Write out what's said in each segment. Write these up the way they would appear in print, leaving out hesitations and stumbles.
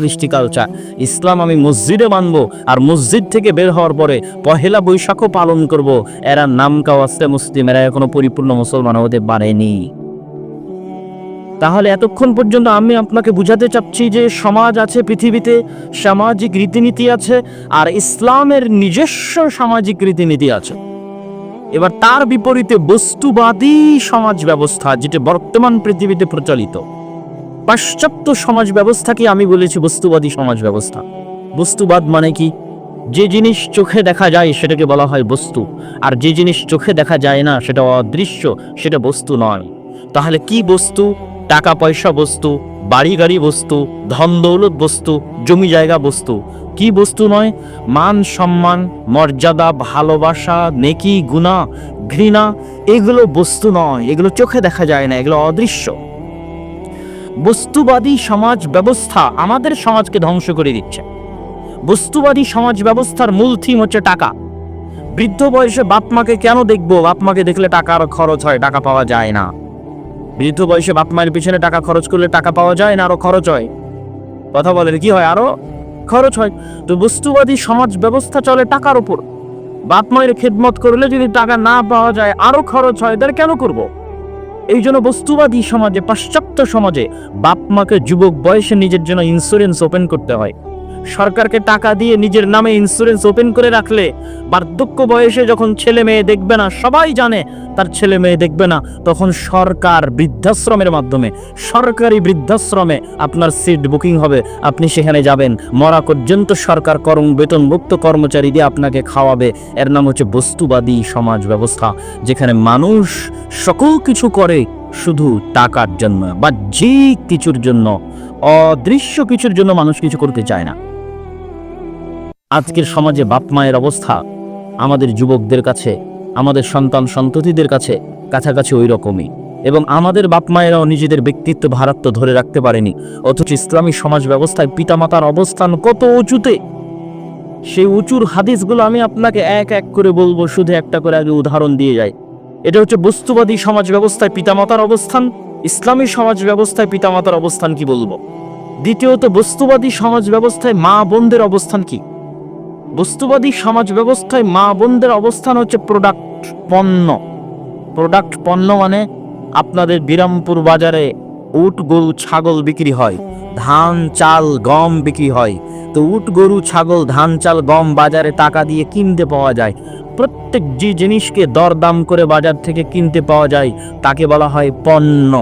কৃষ্টি কালচার। ইসলাম আমি মসজিদে মানব, আর মসজিদ থেকে বের হওয়ার পরে পহেলা বৈশাখও পালন করব। এরা নাম কাওয়াস্তে মুসলিম, এরা এখনো পরিপূর্ণ মুসলমান হতে পারেনি। তাহলে এতক্ষণ পর্যন্ত আমি আপনাকে বুঝাতে চাচ্ছি যে সমাজ আছে পৃথিবীতে, সামাজিক রীতিনীতি আছে, আর ইসলামের নিজস্ব সামাজিক রীতিনীতি আছে। এবার তার বিপরীতে বস্তুবাদী সমাজ ব্যবস্থা, যেটা বর্তমান পৃথিবীতে প্রচলিত। পাশ্চাত্য সমাজ ব্যবস্থাকে আমি বলেছি বস্তুবাদী সমাজ ব্যবস্থা। বস্তুবাদ মানে কি? যে জিনিস চোখে দেখা যায় সেটাকে বলা হয় বস্তু, আর যে জিনিস চোখে দেখা যায় না সেটা অদৃশ্য, সেটা বস্তু নয়। তাহলে কি বস্তু? টাকা পয়সা বস্তু, বাড়ি গাড়ি বস্তু, ধন দৌলত বস্তু, জমি জায়গা বস্তু। কি বস্তু নয়? মান সম্মান, মর্যাদা, ভালোবাসা, নেকি, গুনাহ, ঘৃণা, এগুলো বস্তু নয়, এগুলো চোখে দেখা যায় না, এগুলো অদৃশ্য। বস্তুবাদী সমাজ ব্যবস্থা আমাদের সমাজকে ধ্বংস করে দিচ্ছে। বস্তুবাদী সমাজ ব্যবস্থার মূল থিম হচ্ছে টাকা। বৃদ্ধ বয়সে বাপ মাকে কেন দেখবো? বাপ মাকে দেখলে টাকা আরো খরচ হয়, টাকা পাওয়া যায় না। বৃদ্ধ বয়সে বাপ মায়ের পিছনে টাকা খরচ করলে টাকা পাওয়া যায় না, আরো খরচ হয়। কথা বলেন, কি হয়? আরো খরচ হয়। তো বস্তুবাদী সমাজ ব্যবস্থা চলে টাকার উপর। বাপ মায়ের খেদমত করলে যদি টাকা না পাওয়া যায়, আরো খরচ হয়, তাহলে কেন করব? এই জন্য বস্তুবাদী সমাজে, পাশ্চাত্য সমাজে বাপ মাকে যুবক বয়সে নিজের জন্য ইন্স্যুরেন্স ওপেন করতে হয়। সরকারকে টাকা দিয়ে নিজের নামে ইন্স্যুরেন্স ওপেন করে রাখলে বার্ধক্য বয়সে যখন ছেলে মেয়ে দেখবে না, সবাই জানে তার ছেলে মেয়ে দেখবে না, তখন সরকার বৃদ্ধাশ্রমের মাধ্যমে, সরকারি বৃদ্ধাশ্রমে আপনার সিট বুকিং হবে, আপনি সেখানে যাবেন। মরা পর্যন্ত সরকার বেতনভুক্ত কর্মচারী দিয়ে আপনাকে খাওয়াবে। এর নাম হচ্ছে বস্তুবাদী সমাজ ব্যবস্থা, যেখানে মানুষ সকল কিছু করে শুধু টাকার জন্য, বাহ্যিক কিছুর জন্য, অদৃশ্য কিছুর জন্য মানুষ কিছু করতে চায় না। আজকের সমাজে বাপ মায়ের অবস্থা আমাদের যুবকদের কাছে, আমাদের সন্তান সন্ততিদের কাছে কাছাকাছি ওই রকমই। এবং আমাদের বাপ মায়েরাও নিজেদের ব্যক্তিত্ব ভারাত্ব ধরে রাখতে পারেনি, অথচ ইসলামী সমাজ ব্যবস্থায় পিতামাতার অবস্থান কত উঁচুতে। সেই উঁচুর হাদিসগুলো আমি আপনাকে এক এক করে বলবো, শুধু একটা করে আগে উদাহরণ দিয়ে যাই। এটা হচ্ছে বস্তুবাদী সমাজ ব্যবস্থায় পিতামাতার অবস্থান, ইসলামী সমাজ ব্যবস্থায় পিতামাতার অবস্থান কি বলবো। দ্বিতীয়ত, বস্তুবাদী সমাজ ব্যবস্থায় মা বোনদের অবস্থান কি? বস্তুবাদী সমাজ ব্যবস্থায় মা বোনদের অবস্থান হচ্ছে প্রোডাক্ট, পণ্য। প্রোডাক্ট, পণ্য মানে আপনাদের বিরামপুর বাজারে উট গরু ছাগল বিক্রি হয়, ধান চাল গম বিক্রি হয়। তো উট গরু ছাগল ধান চাল গম বাজারে টাকা দিয়ে কিনতে পাওয়া যায়। প্রত্যেক যে জিনিসকে দরদাম করে বাজার থেকে কিনতে পাওয়া যায় তাকে বলা হয় পণ্য।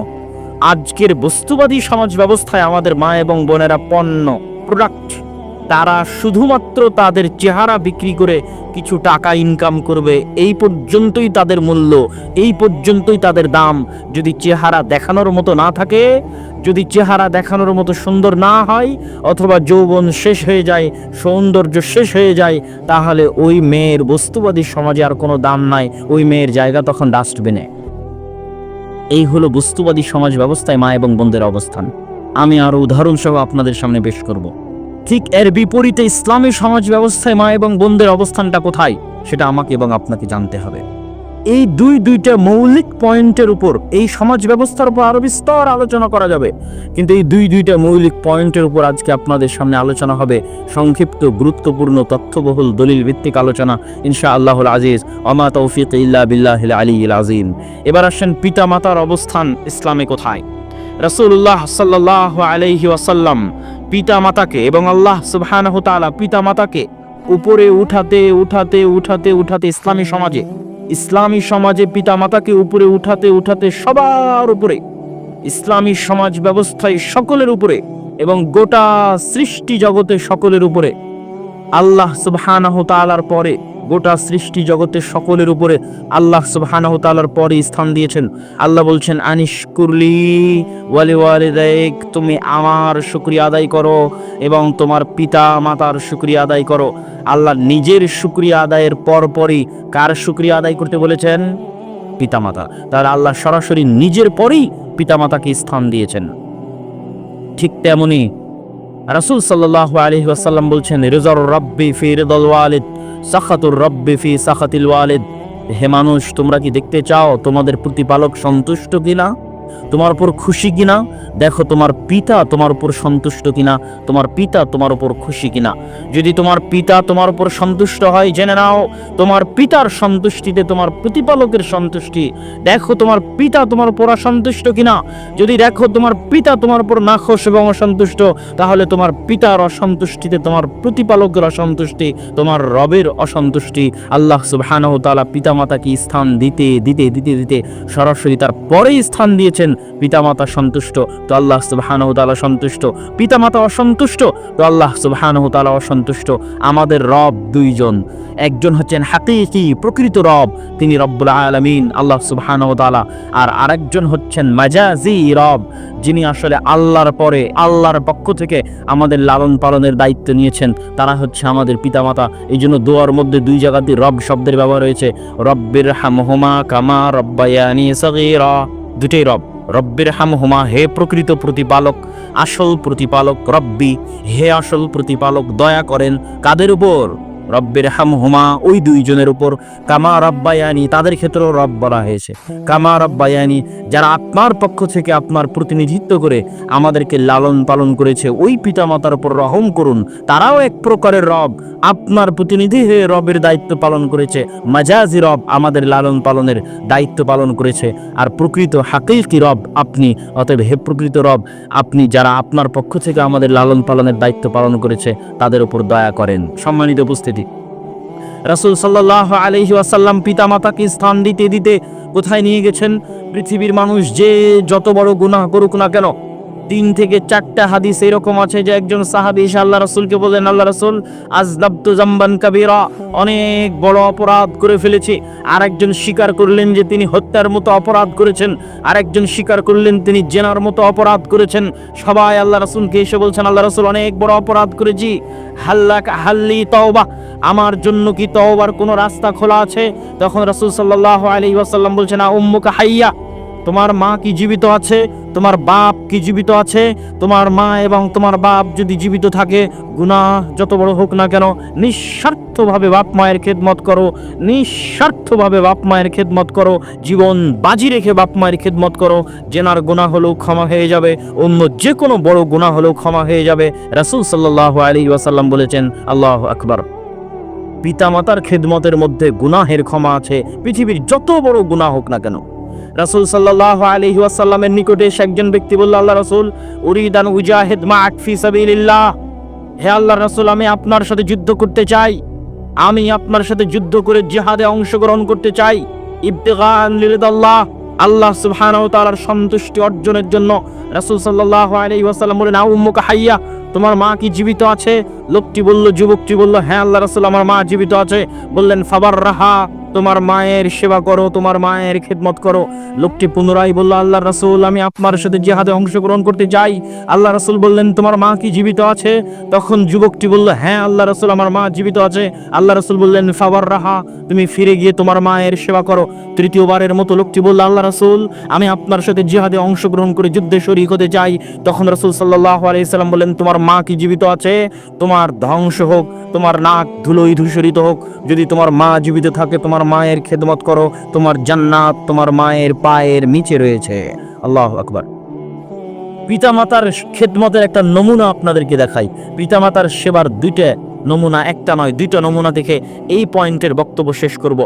আজকের বস্তুবাদী সমাজ ব্যবস্থায় আমাদের মা এবং বোনেরা পণ্য, প্রোডাক্ট। তারা শুধুমাত্র তাদের চেহারা বিক্রি করে কিছু টাকা ইনকাম করবে, এই পর্যন্তই তাদের মূল্য, এই পর্যন্তই তাদের দাম। যদি চেহারা দেখানোর মতো না থাকে, যদি চেহারা দেখানোর মতো সুন্দর না হয়, অথবা যৌবন শেষ হয়ে যায়, সৌন্দর্য শেষ হয়ে যায়, তাহলে ওই মেয়ের বস্তুবাদী সমাজে আর কোনো দাম নাই, ওই মেয়ের জায়গা তখন ডাস্টবিনে। এই হলো বস্তুবাদী সমাজ ব্যবস্থায় মা এবং বোনদের অবস্থান। আমি আরো উদাহরণ সহ আপনাদের সামনে পেশ করব। ঠিক এর বিপরীতে ইসলামী সমাজ ব্যবস্থায় মা এবং বোনদের অবস্থানটা কোথায়, সেটা আমাকে এবং আপনাকে জানতে হবে। এই দুইটা মৌলিক পয়েন্টের উপর, এই সমাজ ব্যবস্থার উপর আরো বিস্তর আলোচনা করা যাবে, কিন্তু এই দুইটা মৌলিক পয়েন্টের উপর আজকে আপনাদের সামনে আলোচনা হবে। সংক্ষিপ্ত, গুরুত্বপূর্ণ, তথ্যবহুল, দলিল ভিত্তিক আলোচনা ইনশাআল্লাহুল আজিজ। ওমা তৌফিক ইল্লা বিল্লাহিল আলিয়্যিল আযীম। এবার আসেন পিতা মাতার অবস্থান ইসলামে কোথায়। রাসূলুল্লাহ সাল্লাল্লাহু আলাইহি ওয়াসাল্লাম পিতা মাতাকে এবং আল্লাহ সুবহানাহু ওয়া তাআলা পিতা মাতাকে উপরে উঠাতে উঠাতে উঠাতে উঠাতে ইসলামী সমাজে পিতা মাতাকে উপরে উঠাতে উঠাতে সবার উপরে, ইসলামী সমাজ ব্যবস্থায় সকলের উপরে এবং গোটা সৃষ্টি জগতে সকলের উপরে, আল্লাহ সুবহানাহু ওয়া তাআলার পরে গোটা সৃষ্টি জগতের সকলের উপরে আল্লাহ সুবহানাহু ওয়া তাআলার পরে স্থান দিয়েছেন। আল্লাহ বলছেন, আনিশকুরলি ওয়ালি ওয়ালিদাইক, তুমি আমার শুকরিয়া আদায় করো এবং তোমার পিতা মাতার শুকরিয়া আদায় করো। আল্লাহ নিজের শুকরিয়া আদায়ের পরপরই কার শুকরিয়া আদায় করতে বলেছেন? পিতামাতা। তাহলে আল্লাহ সরাসরি নিজের পরেই পিতামাতাকে স্থান দিয়েছেন। ঠিক তেমনি রাসূল সাল্লাল্লাহু আলাইহি ওয়াসাল্লাম বলছেন, রিযার রাব্বি ফি রিদাল ওয়ালিদ, সাখাতুর রাব্বি ফি সাখাতিল ওয়ালিদ। হে মানুষ, তোমরা কি দেখতে চাও তোমাদের প্রতিপালক সন্তুষ্ট কিনা, তোমার উপর খুশি কিনা? দেখো তোমার পিতা তোমার উপর সন্তুষ্ট কিনা, তোমার পিতা তোমার উপর খুশি কিনা। যদি তোমার পিতা তোমার উপর সন্তুষ্ট হয়, জেনে নাও তোমার পিতার সন্তুষ্টিতে তোমার প্রতিপালকের সন্তুষ্টি। দেখো তোমার পিতা তোমার উপর অসন্তুষ্ট কিনা। যদি দেখো তোমার পিতা তোমার উপর নাখোশ এবং অসন্তুষ্ট, তাহলে তোমার পিতার অসন্তুষ্টিতে তোমার প্রতিপালকের অসন্তুষ্টি, তোমার রবের অসন্তুষ্টি। আল্লাহ সুবহানাহু ওয়া তাআলা পিতামাতাকে স্থান দিতে দিতে দিতে দিতে সরাসরি তার পরেই স্থান দিয়েছেন। পিতামাতা সন্তুষ্ট তো আল্লাহ সুবহানাহু ওয়া তাআলা সন্তুষ্ট, পিতামাতা অসন্তুষ্ট তো আল্লাহ সুবহানাহু ওয়া তাআলা অসন্তুষ্ট। আমাদের রব দুইজন, একজন হচ্ছেন হাকিকি প্রকৃত রব, তিনি রব্বুল আলামিন আল্লাহ সুবহানাহু ওয়া তাআলা, আর আরেকজন হচ্ছেন মাজাজি রব, যিনি আসলে আল্লাহর পরে আল্লাহর পক্ষ থেকে আমাদের লালন পালনের দায়িত্ব নিয়েছেন। তারা হচ্ছে আমাদের পিতামাতা। এই জন্য দোয়ার মধ্যে দুই জায়গাতে রব শব্দের ব্যবহার হয়েছে। রব্বির হামহুমা কামা রব্বায়ানি সগীরা, দুটোই রব। রব্বির হামহুমা, হে প্রকৃত প্রতিপালক, আসল প্রতিপালক। রব্বি, হে আসল প্রতিপালক, দয়া করেন কাদের উপর? রব্বির হামহুমা, ওই দুইজনের উপর। কামা রব্বায়ানি, তাদের ক্ষেত্রেও রব বলা হয়েছে। কামা রব্বায়ানি, যারা আপনার পক্ষ থেকে আপনার প্রতিনিধিত্ব করে আমাদেরকে লালন পালন করেছে, ওই পিতামাতার উপর রহম করুন। তারাও এক প্রকারের রব, আপনার প্রতিনিধি হয়ে রবের দায়িত্ব পালন করেছে। মাজাজি রব, আমাদের লালন পালনের দায়িত্ব পালন করেছে। আর প্রকৃত হাকিকি রব আপনি। অতএব হে প্রকৃত রব, আপনি যারা আপনার পক্ষ থেকে আমাদের লালন পালনের দায়িত্ব পালন করেছে, তাদের উপর দয়া করেন। সম্মানিত উপস্থিতি, রাসূল সাল্লাল্লাহু আলাইহি ওয়াসাল্লাম পিতামাতাকে স্থান দিতে দিতে কোথায় নিয়ে গেছেন? পৃথিবীর মানুষ যে যত বড় গুনাহ করুক না কেন, 3 থেকে 4টা হাদিস এরকম আছে যে একজন সাহাবী এসে আল্লাহ রাসূলকে বললেন, আল্লাহ রাসূল, আযলাবতু যামবান কাবীরা, অনেক বড় অপরাধ করে ফেলেছি। আরেকজন স্বীকার করলেন যে তিনি হত্যার মতো অপরাধ করেছেন। আরেকজন স্বীকার করলেন তিনি জেনার মতো অপরাধ করেছেন। সবাই আল্লাহ রাসূলকে এসে বলছেন, আল্লাহ রাসূল, অনেক বড় অপরাধ করেছি, হাল্লি তওবা, আমার জন্য কি তওবার কোনো রাস্তা খোলা আছে? তখন রাসূল সাল্লাল্লাহু আলাইহি ওয়াসাল্লাম বলছেন, উম্মুকা হাইয়া, তোমার মা কি জীবিত আছে? তোমার বাপ কি জীবিত আছে? তোমার মা এবং তোমার বাপ যদি জীবিত থাকে, গুনাহ যত বড় হোক না কেন, নিঃস্বার্থভাবে বাপ মায়ের খেদমত করো, নিঃস্বার্থভাবে বাপ মায়ের খেদমত করো, জীবন বাজি রেখে বাপ মায়ের খেদমত করো। জেনার গুনাহ হলেও ক্ষমা হয়ে যাবে, অন্য যে কোনো বড় গুনাহ হলেও ক্ষমা হয়ে যাবে। রাসূল সাল্লাল্লাহু আলাইহি ওয়াসাল্লাম বলেছেন, আল্লাহু আকবার, পিতামাতার খেদমতের মধ্যে গুনাহের ক্ষমা আছে, পৃথিবীর যত বড় গুনাহ হোক না কেন। রাসূল সাল্লাল্লাহু আলাইহি ওয়াসাল্লামের নিকটে এসে একজন ব্যক্তি বলল, আল্লাহ রাসূল, উরিদান উজাহিদ মা'আক ফি সাবিলিল্লাহ, হে আল্লাহর রাসূল, আমি আপনার সাথে যুদ্ধ করতে চাই, আমি আপনার সাথে যুদ্ধ করে জিহাদে অংশগ্রহণ করতে চাই। ইবতিগান লিরিদাল্লাহ, আল্লাহ সুবহানাহু ওয়া তাআলার সন্তুষ্টি অর্জনের জন্য। রাসূল সাল্লাল্লাহু আলাইহি ওয়াসাল্লাম বলেন, উম্মুকা হাইয়া, তোমার মা কি জীবিত আছে? লোকটি বলল, যুবকটি বলল, হ্যাঁ আল্লাহ রাসূল, আমার মা জীবিত আছে। বললেন, ফাবাররাহা, তোমার মায়ের সেবা করো, তোমার মায়ের খেদমত করো। লোকটি পুনরায় বলল, আল্লাহ রাসূল, আমি আপনার সাথে জিহাদে অংশগ্রহণ করতে চাই। আল্লাহ রাসূল বললেন, তোমার মা কি জীবিত আছে? তখন যুবকটি বলল, হ্যাঁ আল্লাহ রাসূল, আমার মা জীবিত আছে। আল্লাহ রাসূল বললেন, ফাবাররাহা, তুমি ফিরে গিয়ে তোমার মায়ের সেবা করো। তৃতীয়বারের মতো লোকটি বলল, আল্লাহ রাসূল, আমি আপনার সাথে জিহাদে অংশগ্রহণ করে যুদ্ধে শরীক হতে চাই। তখন রাসূল সাল্লাল্লাহু আলাইহি সাল্লাম বললেন, তোমার মা কি জীবিত আছে? তোমার ধ্বংস হোক, তোমার নাক ধুলোয় ধূসরিত হোক, যদি তোমার মা জীবিত থাকে, তোমার মায়ের খেদমত করো, তোমার জান্নাত তোমার মায়ের পায়ের নিচে রয়েছে। আল্লাহু আকবার। পিতামাতার খেদমতের একটা নমুনা আপনাদেরকে দেখাই। পিতামাতার সেবার দুইটা নমুনা, একটা নয় দুইটা নমুনা দেখে এই পয়েন্টের বক্তব্য শেষ করব।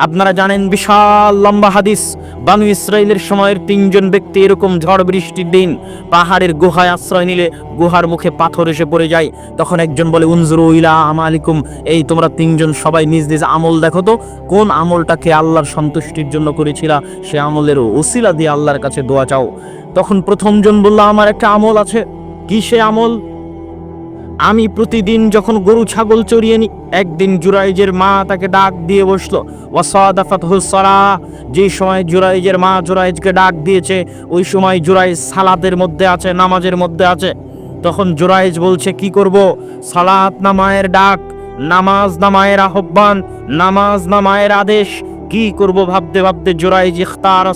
আপনারা জানেন বিশাল লম্বা হাদিস, বানু ইসরাইলের সময়ের 3 জন ব্যক্তি এরকম ঝড় বৃষ্টির দিন পাহাড়ের গুহায় আশ্রয় নিলে গুহার মুখে পাথর এসে পড়ে যায়। তখন একজন বলে, উনজুরু ইলা আমালিকুম, এই তোমরা 3 জন সবাই নিজ নিজ আমল দেখো তো, কোন আমলটাকে আল্লাহর সন্তুষ্টির জন্য করেছিলা, সে আমলের ওসিলা দিয়ে আল্লাহর কাছে দোয়া চাও। তখন প্রথম জন বলল, আমার একটা আমল আছে। কি সে আমল? আমি প্রতিদিন যখন গরু ছাগল চড়িয়ে নি, একদিন জুরাইজের মা তাকে ডাক দিয়ে বসলো, ওয়াসাদাফাতহুস সালাহ, যেই সময় জুরাইজের মা জুরাইজকে ডাক দিয়েছে, ওই সময় জুরাইজ সালাতের মধ্যে আছে, নামাজের মধ্যে আছে। তখন জুরাইজ বলছে, কি করব? সালাত না মায়ের ডাক, নামাজ না মায়ের আহ্বান, নামাজ না মায়ের আদেশ, কি করব ভাবতে ভাবতে জুরাইজ ইখতার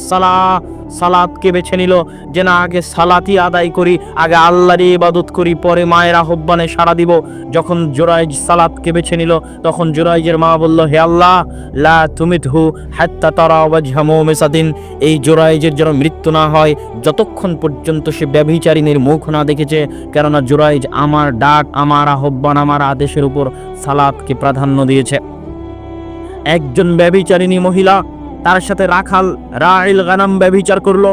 সালাতকে বেছে নিল, যে না আগে সালাতই আদায় করি, আগে আল্লাহর ইবাদত করি, পরে মায়ের আহ্বানে সাড়া দিব। যখন জুরাইজ সালাতকে বেছে নিল, তখন জুরাইজের মা বলল, হে আল্লাহ, লা তুমিতহু হাত্তা তারা ওয়াজহা মুমিসাতিন, এই জুরাইজের যেন মৃত্যু না হয় যতক্ষণ পর্যন্ত সে ব্যভিচারিণীর মুখ না দেখেছে। কেননা জুরাইজ আমার ডাক, আমার আহ্বান, আমার আদেশের উপর সালাতকে প্রাধান্য দিয়েছে। একজন ব্যভিচারিণী মহিলা, তার সাথে রাখাল রাইল গানাম ব্যভিচার করলো।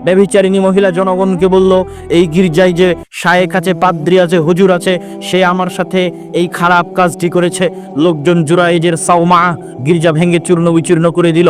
ব্যভিচারিণী মহিলা জনগণকে বলল, এই গির্জায় যে শায়েখ আছে, পাদ্রী আছে, হুজুর আছে, সে আমার সাথে এই খারাপ কাজটি করেছে। লোকজন জুরাইজের সাওমা গির্জা ভেঙে চূর্ণ বিচূর্ণ করে দিল।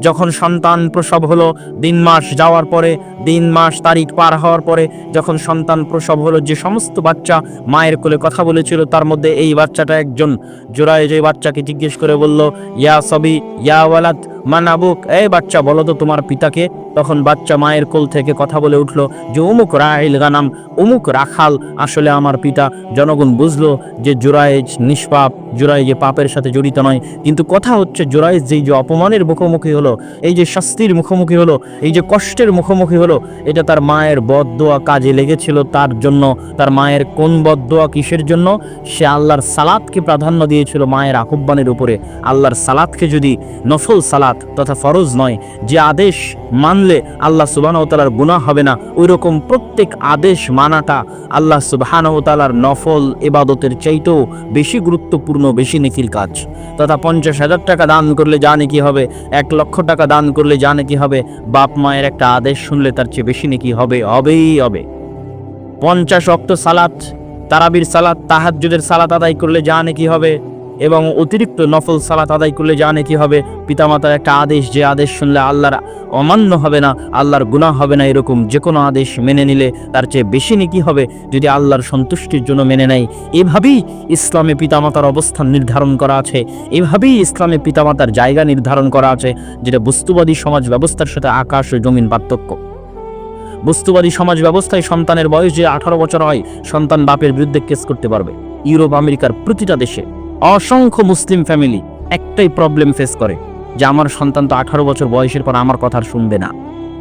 যখন সন্তান প্রসব হলো, দিন মাস যাওয়ার পরে, দিন মাস তারিখ পার হওয়ার পরে যখন সন্তান প্রসব হলো, যে সমস্ত বাচ্চা মায়ের কোলে কথা বলেছিল তার মধ্যে এই বাচ্চাটা একজন। জুরাইজ এই বাচ্চাকে জিজ্ঞেস করে বলল, ইয়া সবি ইয়া ওয়ালাদ মান আবুক, এই বাচ্চা বলো তো তোমার পিতাকে। তখন বাচ্চা মায়ের কোল থেকে কথা বলে উঠলো যে অমুক রাইল গানাম, অমুক রাখাল আসলে আমার পিতা। জনগণ বুঝলো যে জুরাইজ নিষ্পাপ, জুরাইজ পাপের সাথে জড়িত নয়। কিন্তু কথা হচ্ছে, জুরাইজ যেই যে অপমানের মুখোমুখি হলো, এই যে শাস্তির মুখোমুখি হলো, এই যে কষ্টের মুখোমুখি হলো, এটা তার মায়ের বদদোয়া কাজে লেগেছিল। তার জন্য, তার মায়ের কোন বদদোয়া, কিসের জন্য? সে আল্লাহর সালাতকে প্রাধান্য দিয়েছিল মায়ের আহ্বানের উপরে। আল্লাহর সালাতকে যদি নফল সালাত তথা ফরজ নয়, যে আদেশ মানলে আল্লাহ সুবহানাহু ওয়া তাআলার গুনাহ হবে না, ওই রকম প্রত্যেক আদেশ মানাটা আল্লাহ সুবহানাহু ওয়া তাআলার নফল ইবাদতের চাইতেও বেশি গুরুত্বপূর্ণ, বেশি নেকির কাজ। তথা 50,000 টাকা দান করলে যা নেকি হবে, 1 লক্ষ টাকা দান করলে যা নেকি হবে, বাপ মায়ের একটা আদেশ শুনলে তার চেয়ে বেশি নেকি হবেই হবে। 50 ওয়াক্ত সালাত, তারাবির সালাত, তাহাজ্জুদের সালাত আদায় করলে যা নেকি হবে, এবং অতিরিক্ত নফল সালাত আদায় করলে যা নেকি হবে। পিতামাতার একটা আদেশ, যে আদেশ শুনলে আল্লাহর অমান্য হবে না, আল্লাহর গুনাহ হবে না, এরকম যে কোনো আদেশ মেনে নিলে তার চেয়ে বেশি নেকি হবে যদি আল্লাহর সন্তুষ্টির জন্য মেনে নেয়। এভাবেই ইসলামে পিতামাতার অবস্থান নির্ধারণ করা আছে, এভাবেই ইসলামে পিতামাতার জায়গা নির্ধারণ করা আছে, যেটা বস্তুবাদী সমাজ ব্যবস্থার সাথে আকাশ ও জমিন পার্থক্য। বস্তুবাদী সমাজ ব্যবস্থায় সন্তানের বয়স যে 18 বছর হয়, সন্তান বাপের বিরুদ্ধে কেস করতে পারবে। ইউরোপ আমেরিকার প্রতিটা দেশে অসংখ্য মুসলিম ফ্যামিলি একটাই প্রবলেম ফেস করে, যে আমার সন্তান তো 18 বছর বয়সের পর আমার কথা শুনবে না।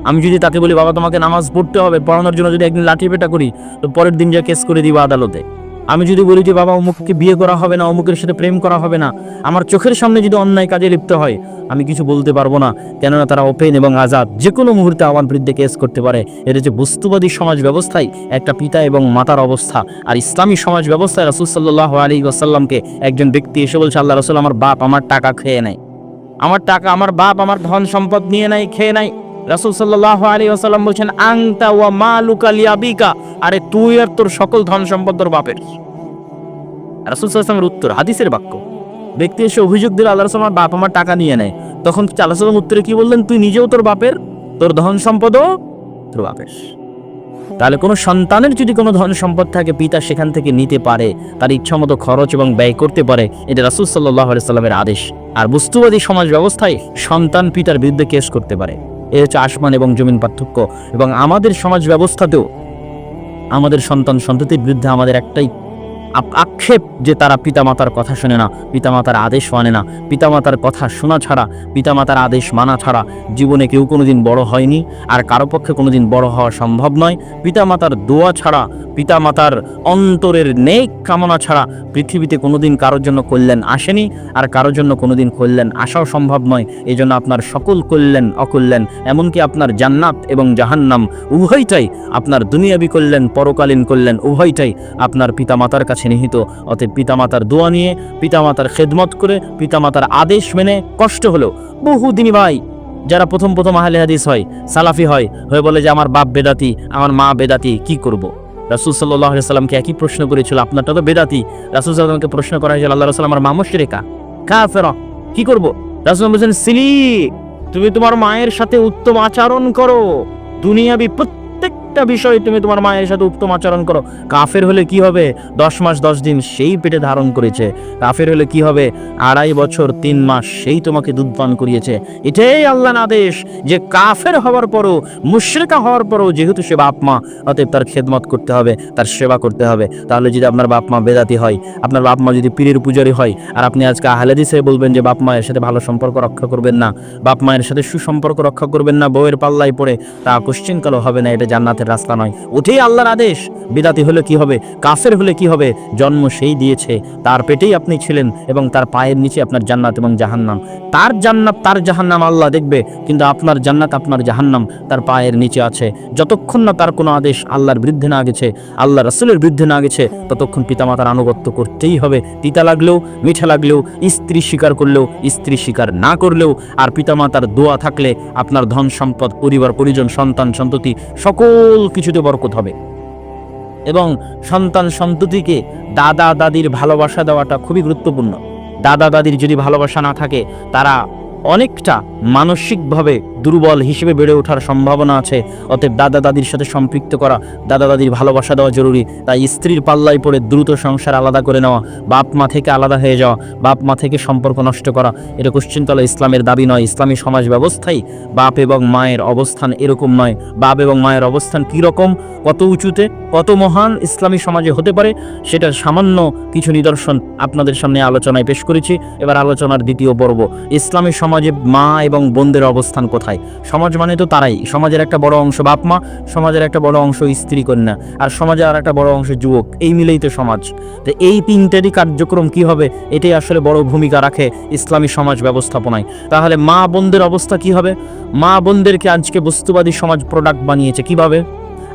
আমি যদি তাকে বলি, বাবা তোমাকে নামাজ পড়তে হবে, পড়ানোর জন্য যদি একদিন লাঠি পেটা করি, তো পরের দিন যা কেস করে দিবা আদালতে। আমি যদি বলি যে বাবা অমুককে বিয়ে করা হবে না, অমুকের সাথে প্রেম করা হবে না, আমার চোখের সামনে যদি অন্যায় কাজে লিপ্ত হয়, আমি কিছু বলতে পারবো না, কেননা তারা ওপেন এবং আজাদ, যে কোনো মুহূর্তে আমার বিরুদ্ধে কেস করতে পারে। এটা যে বস্তুবাদী সমাজ ব্যবস্থায় একটা পিতা এবং মাতার অবস্থা। আর ইসলামী সমাজ ব্যবস্থায় রাসূল সাল্লাল্লাহু আলাইহি ওয়াসাল্লামকে একজন ব্যক্তি এসে বলছে, আল্লাহ রাসূল, আমার বাপ আমার টাকা খেয়ে নেয়, আমার টাকা, আমার বাপ আমার ধন সম্পদ নিয়ে নেয়, খেয়ে নেয়। রাসূল সাল্লাল্লাহু আলাইহি ওয়াসাল্লাম বলছেন, আনতা ওয়া মালুকা লিআবিকা, আরে তুই আর তোর সকল ধন সম্পদ তোর বাপের। রাসূল সাল্লাল্লাহু আলাইহি ওয়াসাল্লামের উত্তর, হাদিসের বাক্য। ব্যক্তি এসে অভিযোগ দিল, আল্লাহ রাসূল, আমার বাপ আমার টাকা নিয়ে নেয়। তখন আল্লাহ রাসূল সাল্লাল্লাহু উত্তরে কি বললেন? তুই নিজেও তোর বাপের, তোর ধন সম্পদও তোর বাপের। তাহলে কোনো সন্তানের যদি কোনো ধন সম্পদ থাকে, পিতা সেখান থেকে নিতে পারে, তার ইচ্ছা মতো খরচ এবং ব্যয় করতে পারে। এটা রাসূল সাল্লাল্লাহু আলাইহি ওয়াসাল্লামের আদেশ। আর বস্তুবাদী সমাজ ব্যবস্থায় সন্তান পিতার বিরুদ্ধে কেস করতে পারে। এ হচ্ছে আসমান এবং জমিন পার্থক্য। এবং আমাদের সমাজ ব্যবস্থাতেও আমাদের সন্তান সন্ততির বিরুদ্ধে আমাদের একটাই আক্ষেপ, যে তারা পিতামাতার কথা শোনে না, পিতামাতার আদেশ মানে না। পিতামাতার কথা শোনা ছাড়া, পিতামাতার আদেশ মানা ছাড়া জীবনে কেউ কোনোদিন বড় হয়নি, আর কারো পক্ষে কোনোদিন বড় হওয়া সম্ভব নয়। পিতামাতার দোয়া ছাড়া, পিতামাতার অন্তরের নেক কামনা ছাড়া পৃথিবীতে কোনোদিন কারোর জন্য কল্যাণ আসেনি, আর কারোর জন্য কোনোদিন কল্যাণ আসাও সম্ভব নয়। এই জন্য আপনার সকল কল্যাণ অকল্যাণ, এমনকি আপনার জান্নাত এবং জাহান্নাম উভয়টাই, আপনার দুনিয়াবি কল্যাণ পরকালীন কল্যাণ উভয়টাই আপনার পিতামাতার কাছে নিহিত। অতএব পিতামাতার দোয়া নিয়ে, পিতামাতার খেদমত করে, পিতামাতার আদেশ মেনে, কষ্ট হলেও বহুদিনই ভাই যারা প্রথম আহলে হাদিস হয়, সালাফি হয়, হয়ে বলে যে আমার বাপ বেদাতি, আমার মা বেদাতি, কি করব? রাসূল সাল্লাল্লাহু আলাইহি ওয়াসাল্লামকে একই প্রশ্ন করেছিল, আপনারটা তো বেদাতি। রাসূল সাল্লাল্লাহু আলাইহি ওয়াসাল্লামকে প্রশ্ন করা হয়েছিল, আল্লাহ রাসূল, আমার মা মুশরিকা কাফেরা, কি করব? রাসূল বলেছেন, সিলি, তুমি তোমার মায়ের সাথে উত্তম আচরণ করো, দুনিয়াবি প্রত্যেকটা একটা বিষয় তুমি তোমার মায়ের সাথে উত্তম আচরণ করো। কাফের হলে কি হবে? 10 মাস 10 দিন সেই পেটে ধারণ করেছে। কাফের হলে কি হবে? 2.5 বছর 3 মাস সেই তোমাকে দুধ পান করিয়েছে। এটাই আল্লাহর আদেশ যে কাফের হওয়ার পরও, মুশরিকা হওয়ার পরও যেহেতু সে বাপ মা, অতএব তার খেদমত করতে হবে, তার সেবা করতে হবে। তাহলে যদি আপনার বাপ মা বেদাতি হয়, আপনার বাপ মা যদি পীরের পূজারী হয়, আর আপনি আজকে আহলে হাদিসে বলবেন যে বাপ মায়ের সাথে ভালো সম্পর্ক রক্ষা করবেন না, বাপ মায়ের সাথে সুসম্পর্ক রক্ষা করবেন না, বউয়ের পাল্লায় পড়ে, তা কোশ্চিনকালও হবে না, এটা জান্নাতের রাস্তা নয়। ওঠেই আল্লাহর আদেশ। বিদাতি হলে কি হবে? কাফের হলে কি হবে? জন্ম সেই দিয়েছে, তার পেটেই আপনি ছিলেন এবং তার পায়ের নিচে আপনার জান্নাত এবং জাহান্নাম। তার জান্নাত তার জাহান্নাম আল্লাহ দেখবে, কিন্তু আপনার জান্নাত আপনার জাহান্নাম তার পায়ের নিচে আছে। যতক্ষণ না তার কোনো আদেশ আল্লাহর বিরুদ্ধে না গেছে, আল্লাহ রাসূলের বিরুদ্ধে না গেছে, ততক্ষণ পিতামাতার আনুগত্য করতেই হবে। তিতা লাগলেও, মিঠা লাগলেও, স্ত্রী স্বীকার করলেও, স্ত্রী স্বীকার না করলেও, আর পিতামাতার দোয়া থাকলে আপনার ধন সম্পদ, পরিবার পরিজন, সন্তান সন্ততি সকল কিছুতে বরকত হবে। এবং সন্তান সন্ততিকে দাদা দাদির ভালোবাসা দেওয়াটা খুবই গুরুত্বপূর্ণ। দাদা দাদির যদি ভালোবাসা না থাকে, তারা অনেকটা মানসিকভাবে দুর্বল হিসেবে বেড়ে ওঠার সম্ভাবনা আছে। অতএব দাদা দাদির সাথে সম্পৃক্ত করা, দাদা দাদির ভালোবাসা দেওয়া জরুরি। তাই স্ত্রীর পাল্লায় পড়ে দ্রুত সংসার আলাদা করে নেওয়া, বাপ মা থেকে আলাদা হয়ে যাওয়া, বাপ মা থেকে সম্পর্ক নষ্ট করা, এটা কোশ্চিনকালে ইসলামের দাবি নয়। ইসলামী সমাজ ব্যবস্থায় বাপ এবং মায়ের অবস্থান এরকম নয়। বাপ এবং মায়ের অবস্থান কীরকম, কত উঁচুতে, কত মহান ইসলামী সমাজে হতে পারে, সেটার সামান্য কিছু নিদর্শন আপনাদের সামনে আলোচনায় পেশ করেছি। এবার আলোচনার দ্বিতীয় পর্ব, ইসলামী সমাজে মা এবং বোনদের অবস্থান কোথায়। সমাজ মানে তো তারাই, সমাজের একটা বড় অংশ বাপ মা, সমাজের একটা বড় অংশ স্ত্রী কন্যা, আর সমাজের আর একটা বড় অংশ যুবক। এই মিলেই তো সমাজ। তো এই তিনটেরই কার্যক্রম কি হবে, এটাই আসলে বড় ভূমিকা রাখে ইসলামী সমাজ ব্যবস্থাপনায়। তাহলে মা বোনদের অবস্থা কি হবে? মা বোনদেরকে আজকে বস্তুবাদী সমাজ প্রোডাক্ট বানিয়েছে কিভাবে?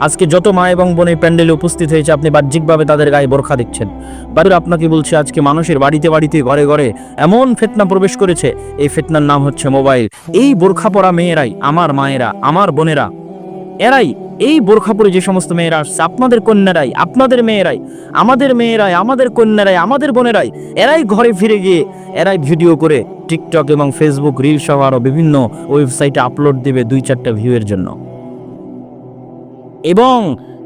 আজকে যত মা এবং বোন এই প্যান্ডেলে উপস্থিত হয়েছে, আপনি বাহ্যিকভাবে তাদের গায়ে বোরখা দেখছেন। বারবার আপনাকে বলছে, আজকে মানুষের বাড়িতে বাড়িতে, ঘরে ঘরে এমন ফিতনা প্রবেশ করেছে, এই ফিতনার নাম হচ্ছে মোবাইল। এই বোরখা পরা মেয়েরাই, আমার মায়েরা, আমার বোনেরা, এরাই, এই বোরখা পরে যে সমস্ত মেয়েরা আসছে, আপনাদের কন্যারাই, আপনাদের মেয়েরাই, আমাদের মেয়েরাই, আমাদের কন্যারাই, আমাদের বোনেরাই, এরাই ঘরে ফিরে গিয়ে এরাই ভিডিও করে টিকটক এবং ফেসবুক রিল সহ আরও বিভিন্ন ওয়েবসাইটে আপলোড দেবে 2-4টা ভিউয়ের জন্য। এবং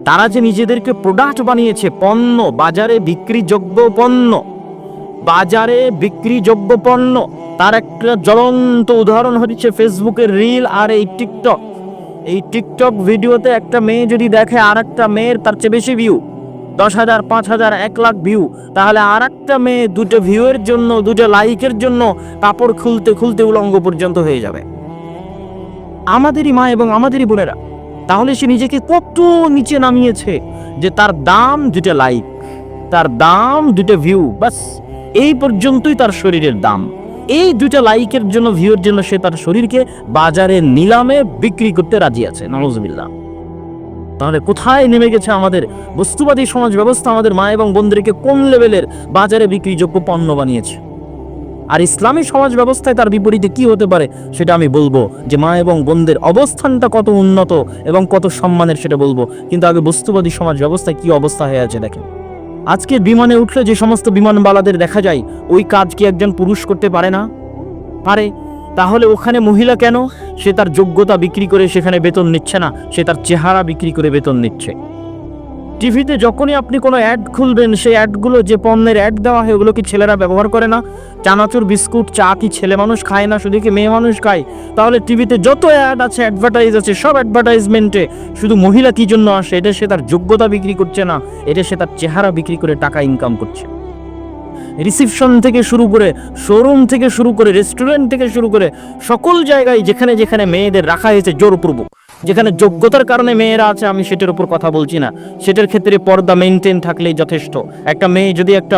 তারা যে নিজেদেরকে প্রোডাক্ট বানিয়েছে, পণ্য, বাজারে বিক্রিযোগ্য পণ্য, বাজারে বিক্রিযোগ্য পণ্য, তার একটা জ্বলন্ত উদাহরণ হচ্ছে ফেসবুকের রিল আর এই টিকটক। এই টিকটক ভিডিওতে একটা মেয়ে যদি দেখে আর একটা মেয়ের তার চেয়ে বেশি ভিউ, 10,000, 5,000, 1 লাখ ভিউ, তাহলে আর একটা মেয়ে 2টা ভিউয়ের জন্য, 2টা লাইকের জন্য কাপড় খুলতে খুলতে উলঙ্গ পর্যন্ত হয়ে যাবে। আমাদেরই মা এবং আমাদেরই বোনেরা। তাহলে সে নিজেকে কত নিচে নামিয়েছে যে তার দাম 2টা লাইক, তার দাম 2টা ভিউ, বাস এই পর্যন্তই তার শরীরের দাম। এই 2টা লাইকের জন্য, ভিউর জন্য সে তার শরীরকে বাজারে নিলামে বিক্রি করতে রাজি আছে। নাউজুবিল্লাহ। তাহলে কোথায় নেমে গেছে আমাদের বস্তুবাদী সমাজ ব্যবস্থা? আমাদের মা এবং বোনদেরকে কোন লেভেলের বাজারে বিক্রিযোগ্য পণ্য বানিয়েছে। আর ইসলামী সমাজ ব্যবস্থায় তার বিপরীতে কি হতে পারে সেটা আমি বলবো, যে মা এবং বোনদের অবস্থানটা কত উন্নত এবং কত সম্মানের সেটা বলবো। কিন্তু আগে বস্তুবাদী সমাজ ব্যবস্থায় কি অবস্থা হয়ে আছে দেখেন। আজকে বিমানে উঠলে যে সমস্ত বিমানবালাদের দেখা যায়, ওই কাজ কি একজন পুরুষ করতে পারে না? পারে। তাহলে ওখানে মহিলা কেন? সে তার যোগ্যতা বিক্রি করে সেখানে বেতন নিচ্ছে না, সে তার চেহারা বিক্রি করে বেতন নিচ্ছে। টিভিতে যখনই আপনি কোনো অ্যাড খুলবেন, সেই অ্যাডগুলো, যে পণ্যের অ্যাড দেওয়া হয়, ওগুলো কি ছেলেরা ব্যবহার করে না? চানাচুর, বিস্কুট, চা কি ছেলে মানুষ খায় না, শুধু কি মেয়ে মানুষ খায়? তাহলে টিভিতে যত অ্যাড আছে, অ্যাডভার্টাইজ আছে, সব অ্যাডভার্টাইজমেন্টে শুধু মহিলা কি জন্য আসে? এটা সে তার যোগ্যতা বিক্রি করছে না, এটা সে তার চেহারা বিক্রি করে টাকা ইনকাম করছে। রিসিপশন থেকে শুরু করে, শোরুম থেকে শুরু করে, রেস্টুরেন্ট থেকে শুরু করে সকল জায়গায় যেখানে যেখানে মেয়েদের রাখা হয়েছে জোরপূর্বক, যেখানে যোগ্যতার কারণে মেয়েরা আছে, আমি সেটার উপর কথা বলছি না, সেটার ক্ষেত্রে পর্দা মেনটেন থাকলেই যথেষ্ট। একটা মেয়ে যদি একটা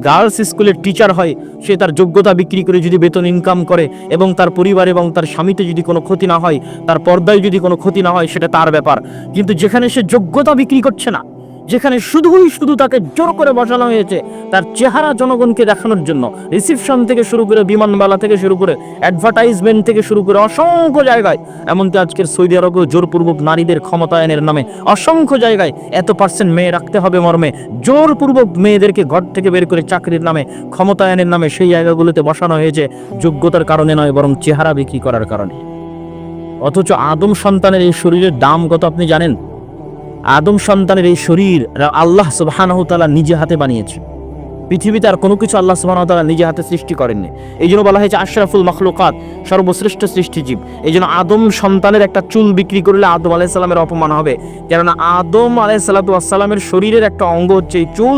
গার্লস স্কুলের টিচার হয়, সে তার যোগ্যতা বিক্রি করে যদি বেতন ইনকাম করে এবং তার পরিবার এবং তার স্বামীতে যদি কোনো ক্ষতি না হয়, তার পর্দায় যদি কোনো ক্ষতি না হয়, সেটা তার ব্যাপার। কিন্তু যেখানে সে যোগ্যতা বিক্রি করছে না, যেখানে শুধু তাকে জোর করে বসানো হয়েছে তার চেহারা জনগণকে দেখানোর জন্য, রিসিপশন থেকে শুরু করে, বিমানবালা থেকে শুরু করে, অ্যাডভার্টাইজমেন্ট থেকে শুরু করে অসংখ্য জায়গায়, এমনকি আজকের সৌদি আরবেও জোরপূর্বক নারীদের ক্ষমতায়নের নামে অসংখ্য জায়গায় এত % মেয়ে রাখতে হবে মর্মে জোরপূর্বক মেয়েদেরকে ঘর থেকে বের করে চাকরির নামে, ক্ষমতায়নের নামে সেই জায়গাগুলোতে বসানো হয়েছে যোগ্যতার কারণে নয়, বরং চেহারা বিক্রি করার কারণে। অথচ আদম সন্তানের এই শরীরের দাম কত আপনি জানেন? আদম সন্তানের এই শরীর আল্লাহ সুবহানাহু ওয়া তাআলা নিজে হাতে বানিয়েছে। পৃথিবীতে আর কোনো কিছু আল্লাহ সুবহানাহু ওয়া তাআলা নিজে হাতে সৃষ্টি করেননি। এই জন্য বলা হয়েছে আশরাফুল মাখলুকাত, সর্বশ্রেষ্ঠ সৃষ্টিজীব। এই জন্য আদম সন্তানের একটা চুল বিক্রি করলে আদম আলাইহিস সালামের অপমান হবে, কেননা আদম আলাইহিস সালামের শরীরের একটা অঙ্গ হচ্ছে এই চুল,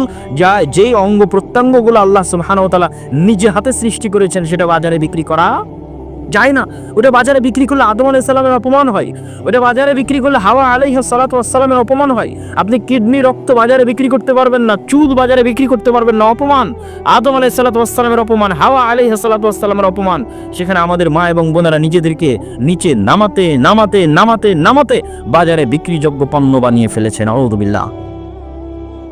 যেই অঙ্গ প্রত্যঙ্গগুলো আল্লাহ সুবহানাহু ওয়া তাআলা নিজে হাতে সৃষ্টি করেছেন, সেটা বাজারে বিক্রি করা যায় না। ওটা বাজারে বিক্রি করলে আদম আলাইহিস সালামের অপমান হয়, ওটা বাজারে বিক্রি করলে হাওয়া আলাইহিস সালামের অপমান হয়। আপনি কিডনি, রক্ত বাজারে বিক্রি করতে পারবেন না, চুল বাজারে বিক্রি করতে পারবেন না, অপমান। আদম আলাইহিস সালামের অপমান, হাওয়া আলাইহিস সালামের অপমান। সেখানে আমাদের মা এবং বোনেরা নিজেদেরকে নিচে নামাতে নামাতে নামাতে নামাতে বাজারে বিক্রিযোগ্য পণ্য বানিয়ে ফেলেছেন, আউযুবিল্লাহ।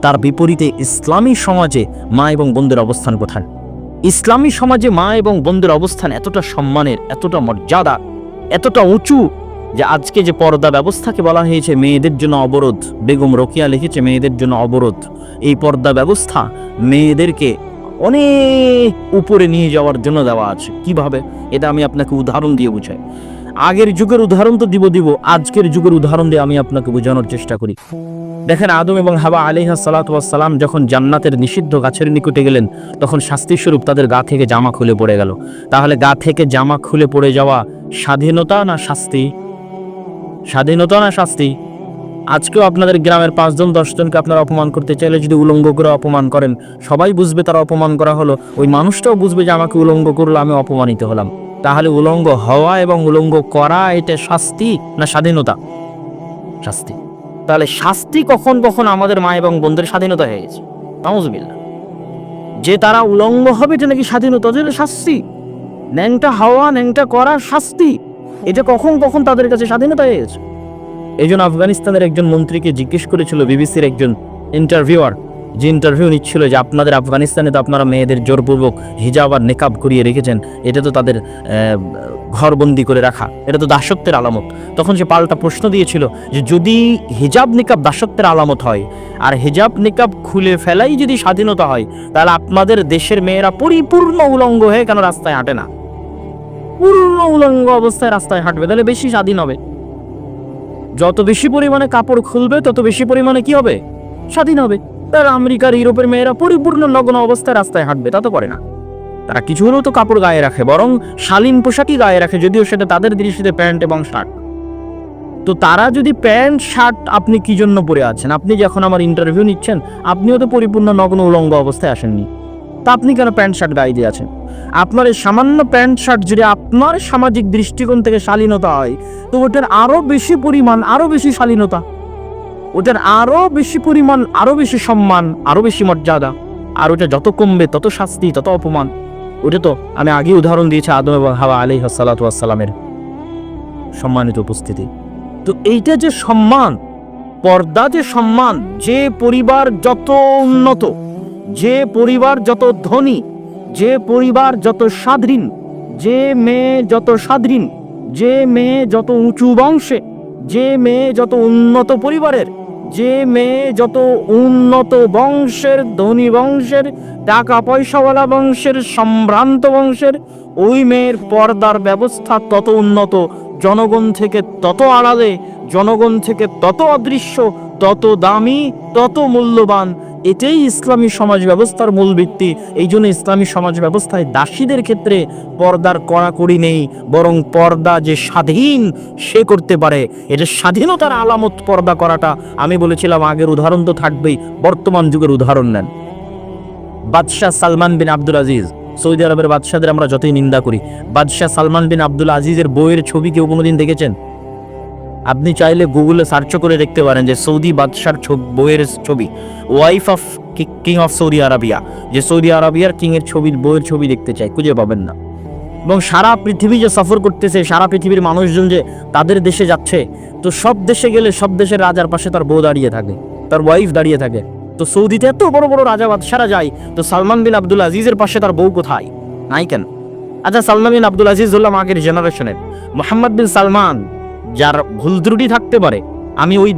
তার বিপরীতে ইসলামী সমাজে মা এবং বোনদের অবস্থান কোথায়? ইসলামী সমাজে মা এবং বোনদের অবস্থান এতটা সম্মানের, এতটা মর্যাদা, এতটা উঁচু যে আজকে যে পর্দা ব্যবস্থাকে বলা হয়েছে মেয়েদের জন্য অবরোধ, বেগম রোকেয়া লিখেছে মেয়েদের জন্য অবরোধ। এই পর্দা ব্যবস্থা মেয়েদেরকে অনেক উপরে নিয়ে যাওয়ার জন্য দেওয়া আছে। কিভাবে? এটা আমি আপনাকে উদাহরণ দিয়ে বুঝাই। আগের যুগের উদাহরণ তো দিব, আজকের যুগের উদাহরণ দিয়ে আমি আপনাকে বোঝানোর চেষ্টা করি। দেখেন, আদম এবং হাওয়া আলাইহিস সালাম যখন জান্নাতের নিষিদ্ধ গাছের নিকটে গেলেন, তখন শাস্তিস্বরূপ তাদের গা থেকে জামা খুলে পড়ে গেল। তাহলে গা থেকে জামা খুলে পড়ে যাওয়া স্বাধীনতা না শাস্তি? স্বাধীনতা না শাস্তি? আজকেও আপনাদের গ্রামের 5 জন 10 জনকে আপনারা অপমান করতে চাইলে যদি উলঙ্গ করে অপমান করেন, সবাই বুঝবে তারা অপমান করা হলো, ওই মানুষটাও বুঝবে যে আমাকে উলঙ্গ করলো, আমি অপমানিত হলাম। তাহলে উলঙ্গ হওয়া এবং উলঙ্গ করা এটা শাস্তি না স্বাধীনতা? শাস্তি। তাহলে শাস্তি কখন কখন আমাদের মা এবং বোনদের স্বাধীনতা হয়ে গেছে, নাউযুবিল্লাহ। যে তারা উলঙ্গ হবে এটা নাকি স্বাধীনতা? এটা শাস্তি। ন্যাংটা হওয়া, ন্যাংটা করা শাস্তি, এটা কখন কখন তাদের কাছে স্বাধীনতা হয়ে গেছে। এই জন্য আফগানিস্তানের একজন মন্ত্রীকে জিজ্ঞেস করেছিল বিবিসির একজন ইন্টারভিউয়ার, যে ইন্টারভিউ নিচ্ছিল, যে আপনাদের আফগানিস্তানে তো আপনারা মেয়েদের জোরপূর্বক হিজাব আর নেকাব করিয়ে রেখেছেন, এটা তো তাদের ঘরবন্দি করে রাখা, এটা তো দাসত্বের আলামত। তখন সে পাল্টা প্রশ্ন দিয়েছিল যে যদি হিজাব নিকাব দাসত্বের আলামত হয় আর হিজাব নিকাব খুলে ফেলাই যদি স্বাধীনতা হয়, তাহলে আপনাদের দেশের মেয়েরা পরিপূর্ণ উলঙ্গ হয়ে কেন রাস্তায় হাঁটে না? পূর্ণ উলঙ্গ অবস্থায় রাস্তায় হাঁটবে, তাহলে বেশি স্বাধীন হবে। যত বেশি পরিমাণে কাপড় খুলবে তত বেশি পরিমাণে কি হবে? স্বাধীন হবে। তারা আমেরিকার, ইউরোপের মেয়েরা পরিপূর্ণ নগ্ন অবস্থায় রাস্তায় হাঁটবে, তা তো করে না। তারা কিছু হলেও তো কাপড় গায়ে রাখে, বরং শালীন পোশাকই গায়ে রাখে, যদিও সেটা তাদের দৃষ্টিতে প্যান্ট এবং শার্ট। তো তারা যদি প্যান্ট শার্ট, আপনি কি জন্য পরে আছেন? আপনি যখন আমার ইন্টারভিউ নিচ্ছেন, আপনিও তো পরিপূর্ণ নগ্ন উলঙ্গ অবস্থায় আসেননি, তা আপনি কেন প্যান্ট শার্ট গায়ে দিয়ে আছেন? আপনার এই সামান্য প্যান্ট শার্ট যদি আপনার সামাজিক দৃষ্টিকোণ থেকে শালীনতা হয়, তো ওটার আরো বেশি পরিমাণ, আরো বেশি শালীনতা, ওটার আরো বেশি পরিমাণ, আরো বেশি সম্মান, আরো বেশি মর্যাদা। আর ওটা যত কমবে তত শাস্তি, তত অপমান। ওটা তো আমি আগে উদাহরণ দিয়েছি আদম এবং হাওয়া আলাইহিস সালামের সম্মানিত উপস্থিতি। তো এইটা যে সম্মান, পর্দা যে সম্মান, যে পরিবার যত উন্নত, যে পরিবার যত ধনী, যে পরিবার যত স্বাধীন, যে মেয়ে যত স্বাধীন, যে মেয়ে যত উঁচু বংশে, যে মেয়ে যত উন্নত পরিবারের, যে মেয়ে যত উন্নত বংশের, ধনী বংশের, টাকা পয়সাওয়ালা বংশের, সম্ভ্রান্ত বংশের, ওই মেয়ের পর্দার ব্যবস্থা তত উন্নত, জনগণ থেকে তত আড়ালে, জনগণ থেকে তত অদৃশ্য, তত দামি, তত মূল্যবান। এটাই ইসলামী সমাজ ব্যবস্থার মূল ভিত্তি। এই জন্য ইসলামী সমাজ ব্যবস্থায় দাসীদের ক্ষেত্রে পর্দার কড়াকড়ি নেই, বরং পর্দা যে স্বাধীন সে করতে পারে, এটা স্বাধীনতার আলামত পর্দা করাটা। আমি বলেছিলাম আগের উদাহরণ তো থাকবেই, বর্তমান যুগের উদাহরণ নেন। বাদশাহ সালমান বিন আব্দুল আজিজ, সৌদি আরবের বাদশাদের আমরা যতই নিন্দা করি, বাদশাহ সালমান বিন আব্দুল আজিজের বইয়ের ছবি কেউ কোনোদিন দেখেছেন? আপনি চাইলে গুগলে সার্চ করে দেখতে পারেন যে সৌদি বাদশার বইয়ের ছবি, wife of king of Saudi Arabia, যে সৌদি আরবিয়ার কিং এর ছবি, বইয়ের ছবি দেখতে চাই, খুঁজে পাবেন না। এবং সারা পৃথিবী যে সফর করতেছে, সারা পৃথিবীর মানুষজন যে তাদের দেশে যাচ্ছে, তো সব দেশে গেলে সব দেশের রাজার পাশে তার বউ দাঁড়িয়ে থাকে, তার ওয়াইফ দাঁড়িয়ে থাকে। তো সৌদিতে এত বড় বড় রাজা বাদশারা যায়, তো সালমান বিন আব্দুল আজিজের পাশে তার বউ কোথায়? নাই কেন? আচ্ছা, সালমান বিন আব্দুল আজিজ হলাম আগের জেনারেশনের। মোহাম্মদ বিন সালমান, যার ভুল ত্রুটি থাকতে পারে, আমি ওই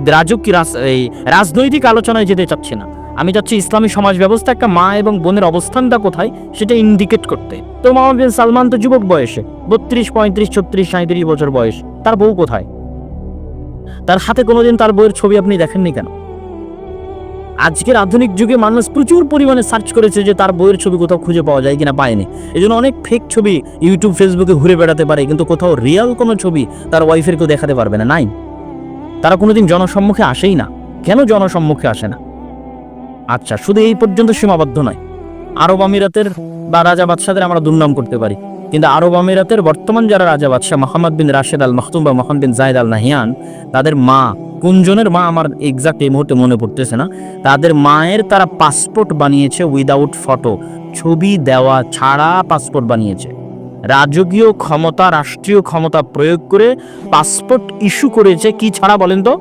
রাজনৈতিক আলোচনায় যেতে চাচ্ছি না, আমি চাচ্ছি ইসলামী সমাজ ব্যবস্থা একটা মা এবং বোনের অবস্থানটা কোথায় সেটা ইন্ডিকেট করতে। তো মোহাম্মদ বিন সালমান তো যুবক বয়সে, 32, 35, 36, 37 বছর বয়স, তার বউ কোথায়? তার হাতে কোনোদিন তার বইয়ের ছবি আপনি দেখেননি কেন? আজকের আধুনিক যুগে মানুষ প্রচুর পরিমাণে সার্চ করেছে যে তার বইয়ের ছবি কোথাও খুঁজে পাওয়া যায় কিনা, পায়নি। এই জন্য অনেক ফেক ছবি ইউটিউব ফেসবুকে ঘুরে বেড়াতে পারে, কিন্তু কোথাও রিয়েল কোনো ছবি তার ওয়াইফের কেউ দেখাতে পারবে না, নাই। তারা কোনোদিন জনসম্মুখে আসেই না। কেন জনসম্মুখে আসে না? আচ্ছা, শুধু এই পর্যন্ত সীমাবদ্ধ নয়। আরব আমিরাতের বা রাজা বাদশাদের আমরা দুর্নাম করতে পারি, কিন্তু আরব আমিরাতের বর্তমান যারা রাজা বাদশাহ, মোহাম্মদ বিন রাশেদ আল মাখতুম বা মোহাম্মদ বিন জায়েদ আল নাহিয়ান, তাদের মা, কোনজনের মা আমার এক্সাক্ট এই মুহূর্তে মনে পড়তেছে না, তাদের মায়ের তারা পাসপোর্ট বানিয়েছে উইদাউট ফটো, ছবি দেওয়া ছাড়া পাসপোর্ট বানিয়েছে। রাজকীয় ক্ষমতা, রাষ্ট্রীয় ক্ষমতা প্রয়োগ করে পাসপোর্ট ইস্যু করেছে। কি ছাড়া বলেন তো?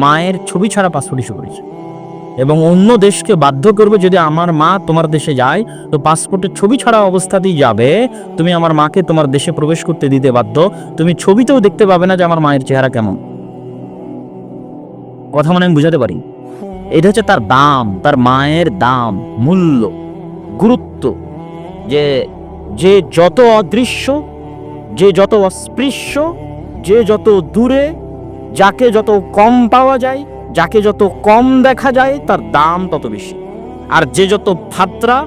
মায়ের ছবি ছাড়া পাসপোর্ট ইস্যু করেছে। এবং অন্য দেশকে বাধ্য করবে, যদি আমার মা তোমার দেশে যায় তো পাসপোর্টের ছবি ছাড়া অবস্থাতেই যাবে, তুমি আমার মাকে তোমার দেশে প্রবেশ করতে দিতে বাধ্য, তুমি ছবিতেও দেখতে পাবে না যে আমার মায়ের চেহারা কেমন। কথা মানে আমি বুঝাতে পারি? এটা হচ্ছে তার দাম, তার মায়ের দাম, মূল্য, গুরুত্ব। যে যে যত অদৃশ্য, যে যত অস্পৃশ্য, যে যত দূরে, যাকে যত কম পাওয়া যায়, যাকে যত কম দেখা যায়, তার দাম তত বেশি। আর যে যত ফাত্রা,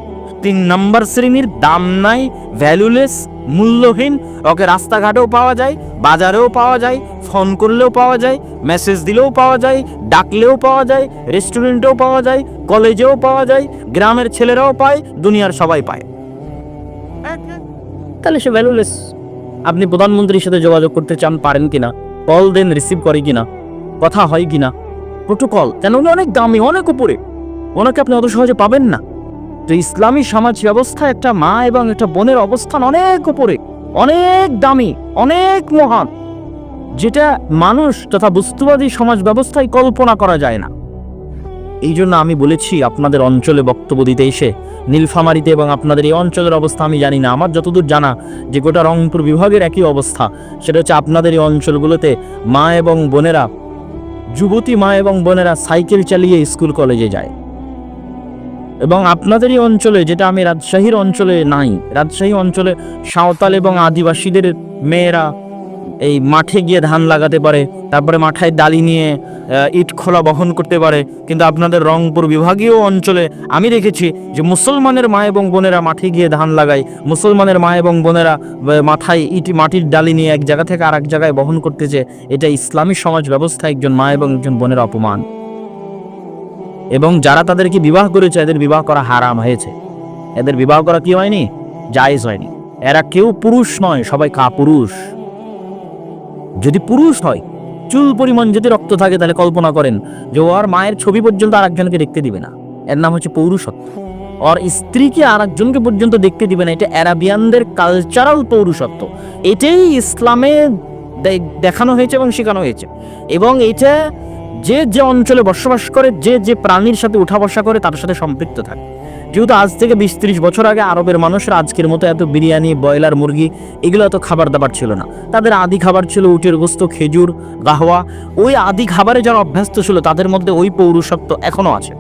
3 নম্বর শ্রেণীর, দাম নাই, ভ্যালুলেস, মূল্যহীন, ওকে রাস্তাঘাটেও পাওয়া যায়, বাজারেও পাওয়া যায়, ফোন করলেও পাওয়া যায়, মেসেজ দিলেও পাওয়া যায়, ডাকলেও পাওয়া যায়, রেস্টুরেন্টেও পাওয়া যায়, কলেজেও পাওয়া যায়, গ্রামের ছেলেরাও পায়, দুনিয়ার সবাই পায়, তাহলে সে ভ্যালুলেস। আপনি প্রধানমন্ত্রীর সাথে যোগাযোগ করতে চান, পারেন কিনা? কল দেন, রিসিভ করে কিনা, কথা হয় কিনা, প্রোটোকল, কেন? উনি অনেক দামি, অনেক উপরে, ওনাকে আপনি অত সহজে পাবেন না। তো ইসলামী সমাজ ব্যবস্থা একটা মা এবং একটা বোনের অবস্থান অনেক উপরে, অনেক দামি, অনেক মহান, যেটা মানুষ তথা বস্তুবাদী সমাজ ব্যবস্থায় কল্পনা করা যায় না। এই জন্য আমি বলেছি, আপনাদের অঞ্চলে বক্তব্য দিতে এসে, নীলফামারীতে এবং আপনাদের এই অঞ্চলের অবস্থা আমি জানি না, আমার যতদূর জানা যে গোটা রংপুর বিভাগের একই অবস্থা, সেটা হচ্ছে আপনাদের এই অঞ্চলগুলোতে মা এবং বোনেরা, যুবতী মা এবং বোনেরা সাইকেল চালিয়ে স্কুল কলেজে যায়। এবং আপনাদেরই অঞ্চলে, যেটা আমি রাজশাহীর অঞ্চলে নাই, রাজশাহী অঞ্চলে সাঁওতাল এবং আদিবাসীদের মেয়েরা এই মাঠে গিয়ে ধান লাগাতে পারে, তারপরে মাথায় ডালি নিয়ে ইট খোলা বহন করতে পারে। কিন্তু আপনাদের রংপুর বিভাগীয় অঞ্চলে আমি দেখেছি যে মুসলমানের মা এবং বোনেরা মাঠে গিয়ে ধান লাগায়, মুসলমানের মা এবং বোনেরা মাথায় মাটির ডালি নিয়ে এক জায়গা থেকে আরেক জায়গায় বহন করতেছে। এটা ইসলামী সমাজ ব্যবস্থা একজন মা এবং একজন বোনের অপমান। এবং যারা তাদেরকে বিবাহ করেছে, এদের বিবাহ করা হারাম হয়েছে, এদের বিবাহ করা কি হয়নি? জায়েজ হয়নি। এরা কেউ পুরুষ নয়, সবাই কাপুরুষ। যদি পুরুষ হয়, চুল পরিমাণ যদি রক্ত থাকে, তাহলে কল্পনা করেন যে ওর মায়ের ছবি পর্যন্ত আরেকজনকে দেখতে দিবে না। এর নাম হচ্ছে পৌরুষত্ব। ওর স্ত্রীকে আরেকজনকে পর্যন্ত দেখতে দিবে না। এটা আরাবিয়ানদের কালচারাল পৌরুষত্ব। এটাই ইসলামে দেখানো হয়েছে এবং শেখানো হয়েছে। এবং এটা যে যে অঞ্চলে বসবাস করে, যে যে প্রাণীর সাথে উঠা বসা করে, তার সাথে সম্পৃক্ত থাকে। যেহেতু আজ থেকে 20-30 বছর আগে আরবের মানুষরা আজকের মতো এত বিরিয়ানি, ব্রয়লার মুরগি, এগুলো এত খাবার দাবার ছিল না। তাদের আদি খাবার ছিল উটের গোস্ত, খেজুর, গাহওয়া। ওই আদি খাবারে যারা অভ্যস্ত ছিল, তাদের মধ্যে ওই পৌরুষত্ব এখনো আছে।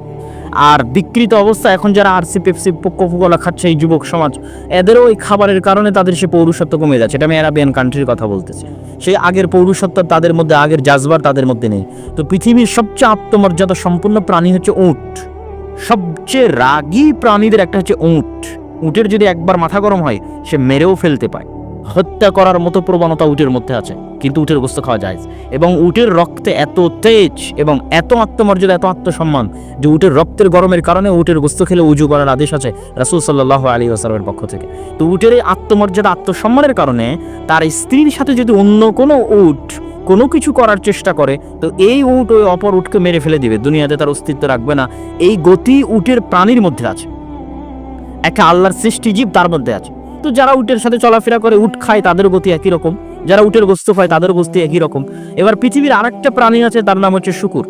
আর বিকৃত অবস্থা এখন যারা আরসি, পেপসি, কোকা-কোলা খাচ্ছে এই যুবক সমাজ, এদেরও ওই খাবারের কারণে তাদের সে পৌরুষত্ব কমে যাচ্ছে। এটা আমি আরাবিয়ান কান্ট্রির কথা বলতেছি। সেই আগের পৌরুষত্ব তাদের মধ্যে, আগের জাজবার তাদের মধ্যে নেই। তো পৃথিবীর সবচেয়ে আত্মমর্যাদা সম্পন্ন প্রাণী হচ্ছে উট। সবচেয়ে রাগী প্রাণীদের একটা হচ্ছে উট। উটের যদি একবার মাথা গরম হয়, সে মেরেও ফেলতে পায়। হত্যা করার মতো প্রবণতা উটের মধ্যে আছে, কিন্তু উটের গোস্ত খাওয়া যায়। এবং উটের রক্তে এত তেজ এবং এত আত্মমর্যাদা, এত আত্মসম্মান যে উটের রক্তের গরমের কারণে উটের গোস্ত খেলে উজু করার আদেশ আছে রাসূল সাল্লাল্লাহু আলাইহি ওয়াসাল্লামের পক্ষ থেকে। তো উটের এই আত্মমর্যাদা, আত্মসম্মানের কারণে তার স্ত্রীর সাথে যদি অন্য কোনো উট কোনো কিছু করার চেষ্টা করে, তো এই উট ওই অপর উটকে মেরে ফেলে দিবে, দুনিয়াতে তার অস্তিত্ব রাখবে না। এই গতি উটের প্রাণীর মধ্যে আছে, একটা আল্লাহর সৃষ্টি জীব তার মধ্যে আছে। তো যারা উটের সাথে চলাফেরা করে, উট খায়, তাদের গতি একই রকম। যারা উটের গোস্ত খায়, তাদের গোস্ত একই রকম। এবার পৃথিবীর আরেকটা প্রাণী আছে, তার নাম হচ্ছে শুকুর।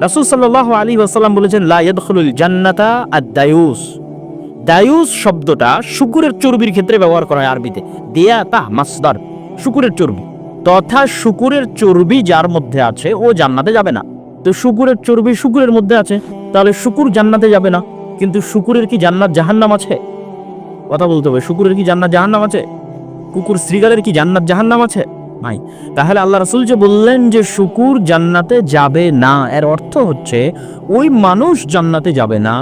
রাসূল সাল্লাল্লাহু আলাইহি ওয়াসাল্লাম বলেছেন, লা ইয়াদখুলুল জান্নাতা আদ-দায়ুস। দায়ুস শব্দটা শুকুরের চর্বির ক্ষেত্রে ব্যবহার করা হয় আরবিতে। দিয়াতা মাসদার, শুকুরের চর্বি। তথা শুকুরের চর্বি যার মধ্যে আছে, ও জান্নাতে যাবে না। তো শুকুরের চর্বি শুকুরের মধ্যে আছে, তাহলে শুকুর জান্নাতে যাবে না। কিন্তু শুকুরের কি জান্নাত জাহান্নাম আছে? কথা বলতে হবে। শুকুরের কি জান্নাত জাহান্নাম আছে? কুকুর শ্রীগালের কি জান্নাত জাহান্নাম আছে? নাই। তাহলে আল্লাহ রাসূল যে বললেন যে শুকুর জান্নাতে যাবে না, এর অর্থ হচ্ছে ওই মানুষ জান্নাতে যাবে না